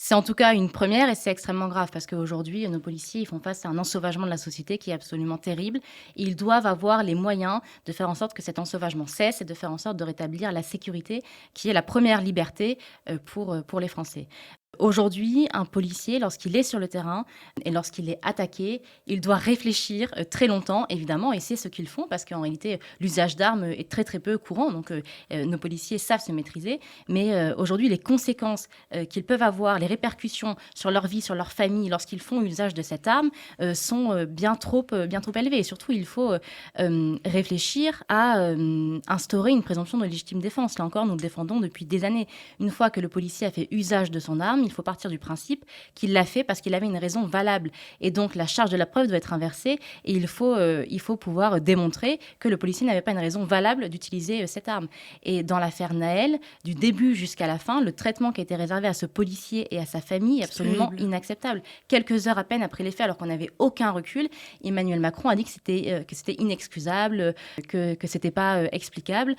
C'est en tout cas une première et c'est extrêmement grave parce qu'aujourd'hui, nos policiers ils font face à un ensauvagement de la société qui est absolument terrible. Ils doivent avoir les moyens de faire en sorte que cet ensauvagement cesse et de faire en sorte de rétablir la sécurité qui est la première liberté pour les Français. Aujourd'hui, un policier, lorsqu'il est sur le terrain et lorsqu'il est attaqué, il doit réfléchir très longtemps, évidemment, et c'est ce qu'ils font parce qu'en réalité, l'usage d'armes est très très peu courant, donc nos policiers savent se maîtriser, mais aujourd'hui, les conséquences qu'ils peuvent avoir, les répercussions sur leur vie, sur leur famille, lorsqu'ils font usage de cette arme, sont bien trop élevées. Et surtout, il faut réfléchir à instaurer une présomption de légitime défense. Là encore, nous le défendons depuis des années. Une fois que le policier a fait usage de son arme, il faut partir du principe qu'il l'a fait parce qu'il avait une raison valable. Et donc, la charge de la preuve doit être inversée et il faut pouvoir démontrer que le policier n'avait pas une raison valable d'utiliser cette arme. Et dans l'affaire Naël, du début jusqu'à la fin, le traitement qui a été réservé à ce policier et à sa famille est C'est absolument terrible. inacceptable. Quelques heures à peine après les faits, alors qu'on n'avait aucun recul, Emmanuel Macron a dit que c'était inexcusable, que c'était pas explicable.